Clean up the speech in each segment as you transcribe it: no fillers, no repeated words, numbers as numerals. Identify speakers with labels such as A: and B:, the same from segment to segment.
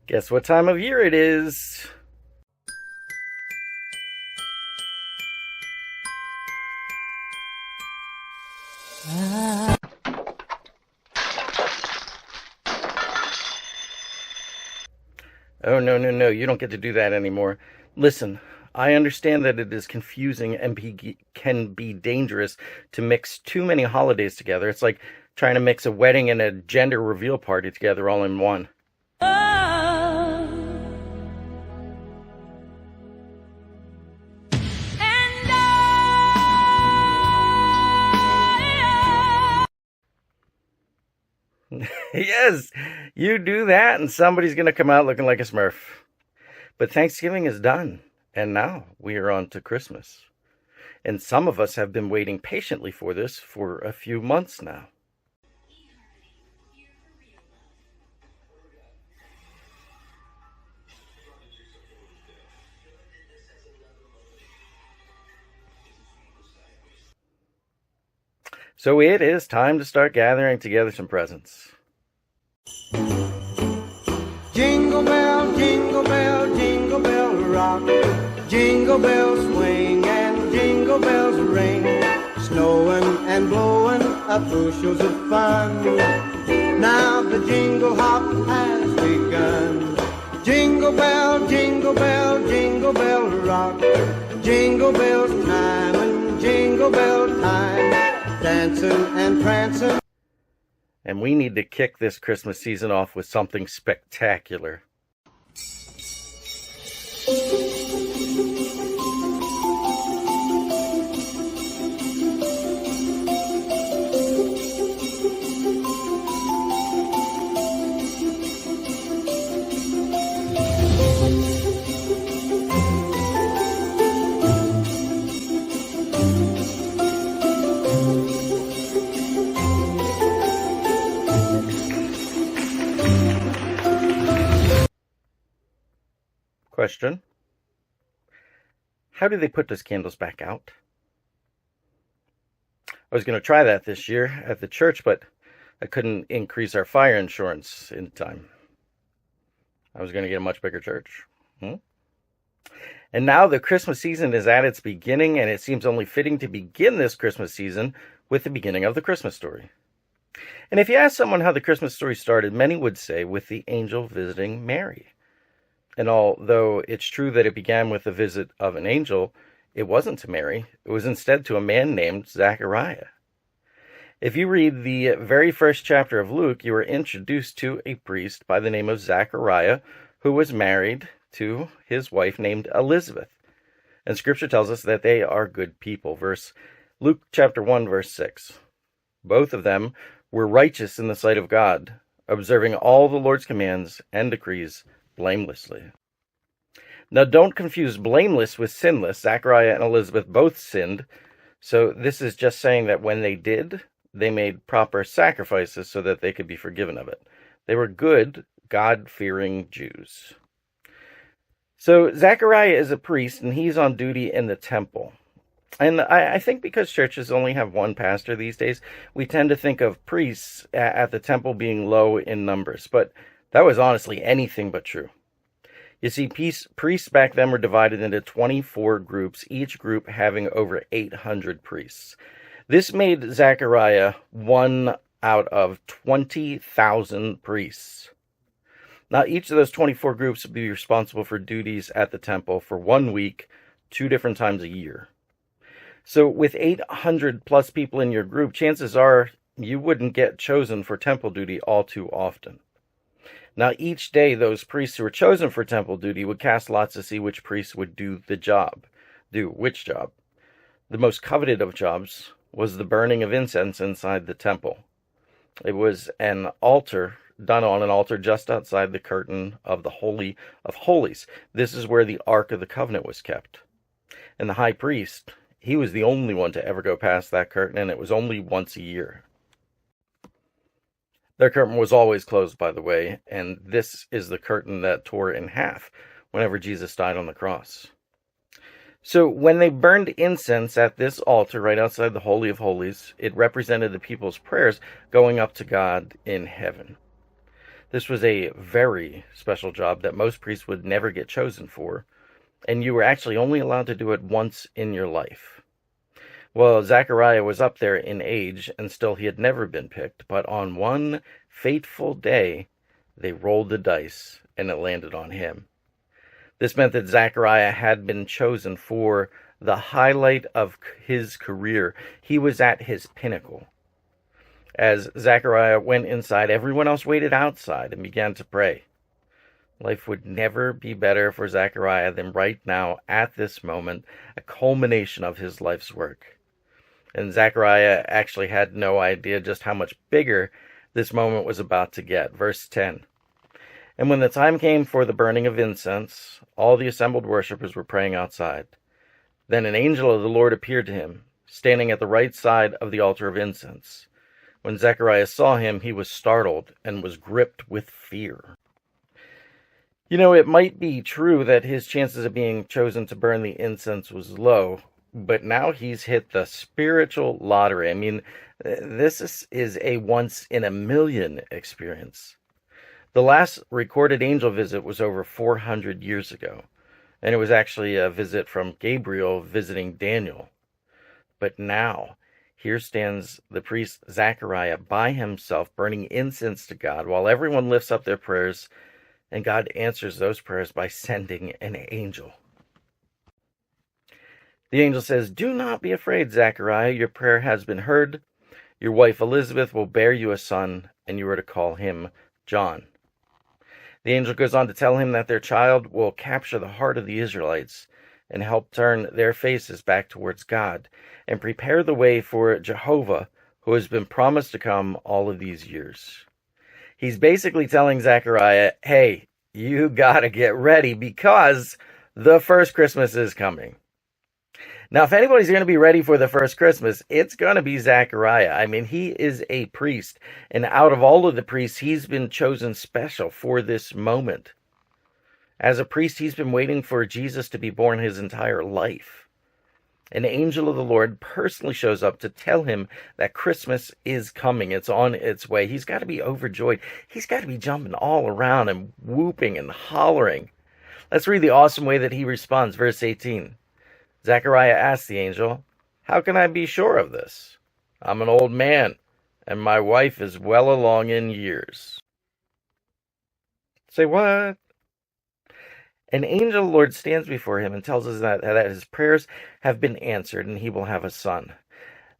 A: Guess what time of year it is? Oh, no, you don't get to do that anymore. Listen, I understand that it is confusing and can be dangerous to mix too many holidays together. It's like trying to mix a wedding and a gender reveal party together all in one. Yes, you do that and somebody's going to come out looking like a Smurf. But Thanksgiving is done, and now we are on to Christmas. And some of us have been waiting patiently for this for a few months now. So it is time to start gathering together some presents.
B: Jingle bell, jingle bell rock. Jingle bells swing and jingle bells ring. Snowing and blowing up bushels of fun. Now the jingle hop has begun. Jingle bell, jingle bell, jingle bell rock. Jingle bells time and jingle bell time. Dancing and prancing.
A: And we need to kick this Christmas season off with something spectacular. Question: how do they put those candles back out? I was going to try that this year at the church, but I couldn't increase our fire insurance in time. I was going to get a much bigger church. And now the Christmas season is at its beginning, and it seems only fitting to begin this Christmas season with the beginning of the Christmas story. And if you ask someone how the Christmas story started, many would say with the angel visiting Mary. And although it's true that it began with the visit of an angel, it wasn't to Mary. It was instead to a man named Zachariah. If you read the very first chapter of Luke, you are introduced to a priest by the name of Zachariah, who was married to his wife named Elizabeth. And Scripture tells us that they are good people. Luke chapter 1, verse 6. Both of them were righteous in the sight of God, observing all the Lord's commands and decrees blamelessly. Now, don't confuse blameless with sinless. Zachariah and Elizabeth both sinned, so this is just saying that when they did, they made proper sacrifices so that they could be forgiven of it. They were good, God-fearing Jews. So Zachariah is a priest, and he's on duty in the temple. And I think because churches only have one pastor these days, we tend to think of priests at the temple being low in numbers, but that was honestly anything but true. You see, priests back then were divided into 24 groups, each group having over 800 priests. This made Zechariah one out of 20,000 priests. Now, each of those 24 groups would be responsible for duties at the temple for 1 week, 2 different times a year. So with 800 plus people in your group, chances are you wouldn't get chosen for temple duty all too often. Now, each day, those priests who were chosen for temple duty would cast lots to see which priests would do which job. The most coveted of jobs was the burning of incense inside the temple. It was an altar, done on an altar just outside the curtain of the Holy of Holies. This is where the Ark of the Covenant was kept. And the high priest, he was the only one to ever go past that curtain, and it was only once a year. Their curtain was always closed, by the way, and this is the curtain that tore in half whenever Jesus died on the cross. So when they burned incense at this altar right outside the Holy of Holies, it represented the people's prayers going up to God in heaven. This was a very special job that most priests would never get chosen for, and you were actually only allowed to do it once in your life. Well, Zechariah was up there in age, and still he had never been picked, but on one fateful day, they rolled the dice, and it landed on him. This meant that Zechariah had been chosen for the highlight of his career. He was at his pinnacle. As Zechariah went inside, everyone else waited outside and began to pray. Life would never be better for Zechariah than right now, at this moment, a culmination of his life's work. And Zechariah actually had no idea just how much bigger this moment was about to get. Verse 10. And when the time came for the burning of incense, all the assembled worshipers were praying outside. Then an angel of the Lord appeared to him, standing at the right side of the altar of incense. When Zechariah saw him, he was startled and was gripped with fear. You know, it might be true that his chances of being chosen to burn the incense was low, but now he's hit the spiritual lottery. I mean, this is a once-in-a-million experience. The last recorded angel visit was over 400 years ago, and it was actually a visit from Gabriel visiting Daniel. But now, here stands the priest Zechariah by himself, burning incense to God, while everyone lifts up their prayers, and God answers those prayers by sending an angel. The angel says, "Do not be afraid, Zechariah. Your prayer has been heard. Your wife Elizabeth will bear you a son, and you are to call him John." The angel goes on to tell him that their child will capture the heart of the Israelites and help turn their faces back towards God and prepare the way for Jehovah, who has been promised to come all of these years. He's basically telling Zechariah, hey, you gotta get ready because the first Christmas is coming. Now, if anybody's going to be ready for the first Christmas, it's going to be Zechariah. I mean, he is a priest, and out of all of the priests, he's been chosen special for this moment. As a priest, he's been waiting for Jesus to be born his entire life. An angel of the Lord personally shows up to tell him that Christmas is coming. It's on its way. He's got to be overjoyed. He's got to be jumping all around and whooping and hollering. Let's read the awesome way that he responds. Verse 18. Zechariah asked the angel, "How can I be sure of this? I'm an old man, and my wife is well along in years." Say what? An angel of the Lord stands before him and tells us that his prayers have been answered and he will have a son.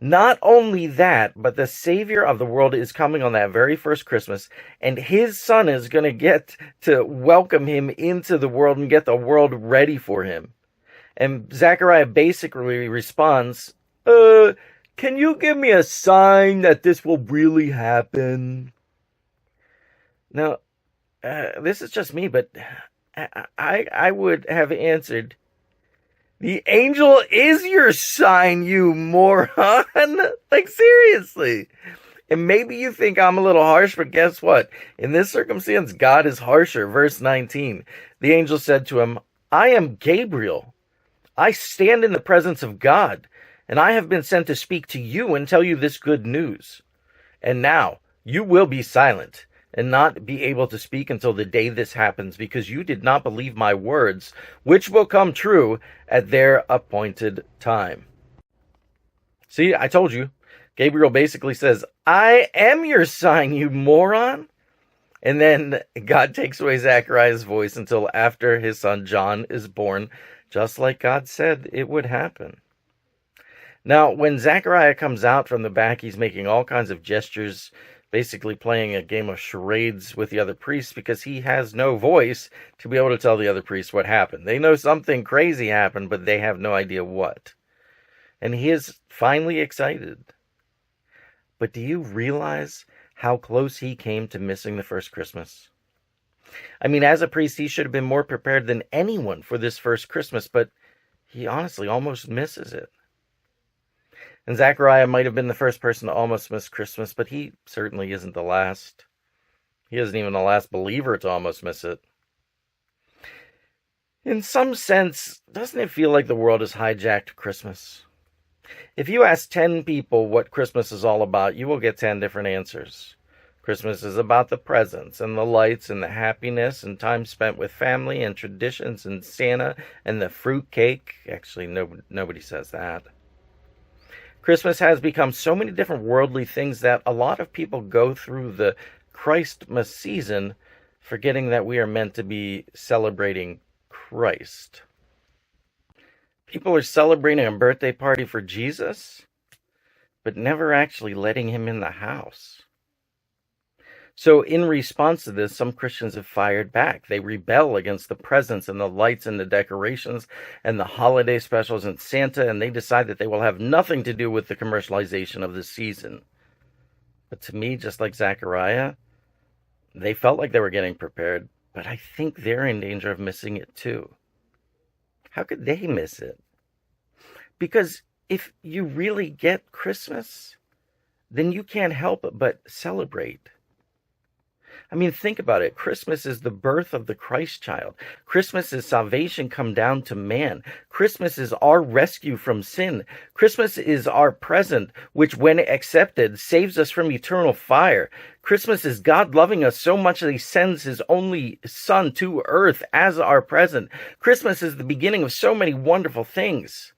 A: Not only that, but the Savior of the world is coming on that very first Christmas, and his son is going to get to welcome him into the world and get the world ready for him. And Zechariah basically responds, can you give me a sign that this will really happen? Now, this is just me, but I would have answered, the angel is your sign, you moron. Like, seriously. And maybe you think I'm a little harsh, but guess what? In this circumstance, God is harsher. Verse 19, the angel said to him, I am Gabriel. I stand in the presence of God, and I have been sent to speak to you and tell you this good news. And now you will be silent and not be able to speak until the day this happens, because you did not believe my words, which will come true at their appointed time. See, I told you. Gabriel basically says, I am your sign, you moron. And then God takes away Zechariah's voice until after his son John is born, just like God said it would happen. Now, when Zechariah comes out from the back, he's making all kinds of gestures, basically playing a game of charades with the other priests, because he has no voice to be able to tell the other priests what happened. They know something crazy happened, but they have no idea what. And he is finally excited. But do you realize how close he came to missing the first Christmas? I mean, as a priest, he should have been more prepared than anyone for this first Christmas, but he honestly almost misses it. And Zechariah might have been the first person to almost miss Christmas, but he certainly isn't the last. He isn't even the last believer to almost miss it. In some sense, doesn't it feel like the world has hijacked Christmas? If you ask 10 people what Christmas is all about, you will get 10 different answers. Christmas is about the presents and the lights and the happiness and time spent with family and traditions and Santa and the fruit cake. Actually, nobody says that. Christmas has become so many different worldly things that a lot of people go through the Christmas season forgetting that we are meant to be celebrating Christ. People are celebrating a birthday party for Jesus, but never actually letting him in the house. So in response to this, some Christians have fired back. They rebel against the presents and the lights and the decorations and the holiday specials and Santa, and they decide that they will have nothing to do with the commercialization of the season. But to me, just like Zechariah, they felt like they were getting prepared, but I think they're in danger of missing it too. How could they miss it? Because if you really get Christmas, then you can't help but celebrate. I mean, think about it. Christmas is the birth of the Christ child. Christmas is salvation come down to man. Christmas is our rescue from sin. Christmas is our present, which when accepted, saves us from eternal fire. Christmas is God loving us so much that he sends his only son to earth as our present. Christmas is the beginning of so many wonderful things.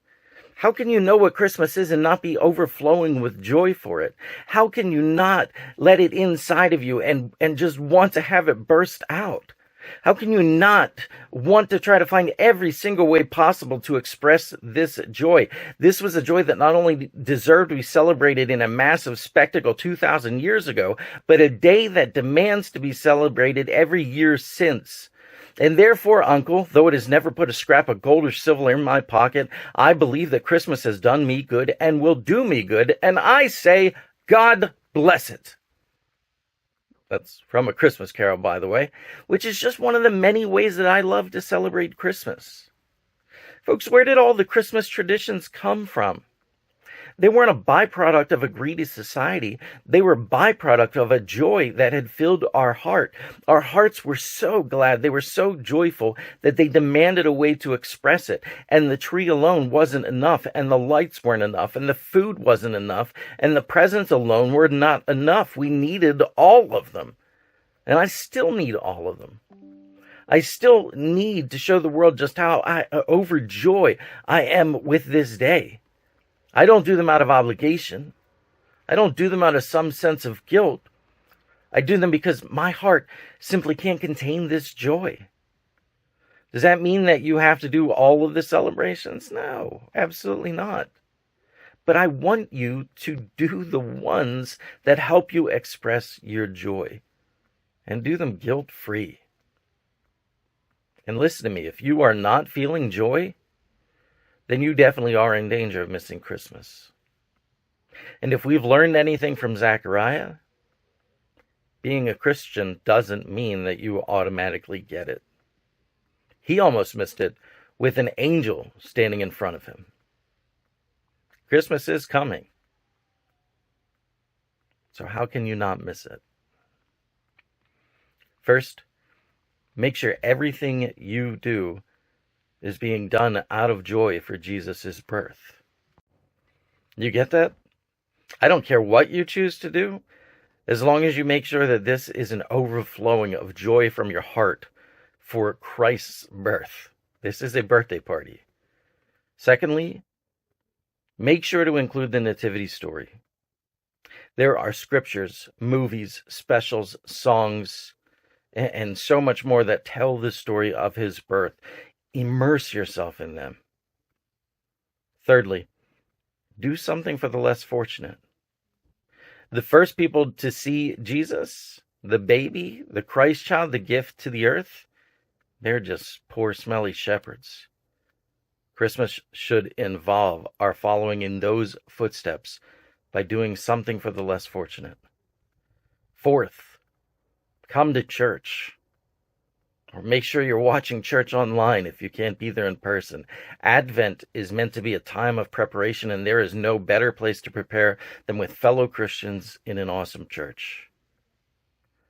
A: How can you know what Christmas is and not be overflowing with joy for it? How can you not let it inside of you and just want to have it burst out? How can you not want to try to find every single way possible to express this joy? This was a joy that not only deserved to be celebrated in a massive spectacle 2,000 years ago, but a day that demands to be celebrated every year since. And therefore, uncle, though it has never put a scrap of gold or silver in my pocket, I believe that Christmas has done me good and will do me good, and I say, God bless it. That's from A Christmas Carol, by the way, which is just one of the many ways that I love to celebrate Christmas. Folks, where did all the Christmas traditions come from? They weren't a byproduct of a greedy society. They were a byproduct of a joy that had filled our heart. Our hearts were so glad, they were so joyful that they demanded a way to express it. And the tree alone wasn't enough, and the lights weren't enough, and the food wasn't enough, and the presents alone were not enough. We needed all of them. And I still need all of them. I still need to show the world just how overjoyed I am with this day. I don't do them out of obligation. I don't do them out of some sense of guilt. I do them because my heart simply can't contain this joy. Does that mean that you have to do all of the celebrations? No, absolutely not. But I want you to do the ones that help you express your joy, and do them guilt-free. And listen to me, if you are not feeling joy, then you definitely are in danger of missing Christmas. And if we've learned anything from Zechariah, being a Christian doesn't mean that you automatically get it. He almost missed it with an angel standing in front of him. Christmas is coming. So how can you not miss it? First, make sure everything you do is being done out of joy for Jesus' birth. You get that? I don't care what you choose to do, as long as you make sure that this is an overflowing of joy from your heart for Christ's birth. This is a birthday party. Secondly, make sure to include the nativity story. There are scriptures, movies, specials, songs, and so much more that tell the story of his birth. Immerse yourself in them. Thirdly, do something for the less fortunate. The first people to see Jesus, the baby, the Christ child, the gift to the earth, they're just poor, smelly shepherds. Christmas should involve our following in those footsteps by doing something for the less fortunate. Fourth, come to church. Or make sure you're watching church online if you can't be there in person. Advent is meant to be a time of preparation, and there is no better place to prepare than with fellow Christians in an awesome church.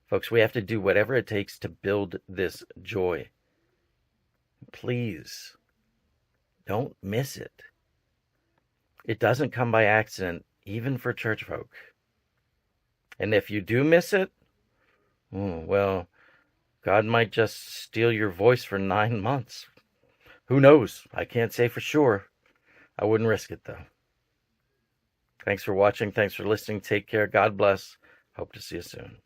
A: Folks, we have to do whatever it takes to build this joy. Please, don't miss it. It doesn't come by accident, even for church folk. And if you do miss it, Well, God might just steal your voice for 9 months. Who knows? I can't say for sure. I wouldn't risk it, though. Thanks for watching. Thanks for listening. Take care. God bless. Hope to see you soon.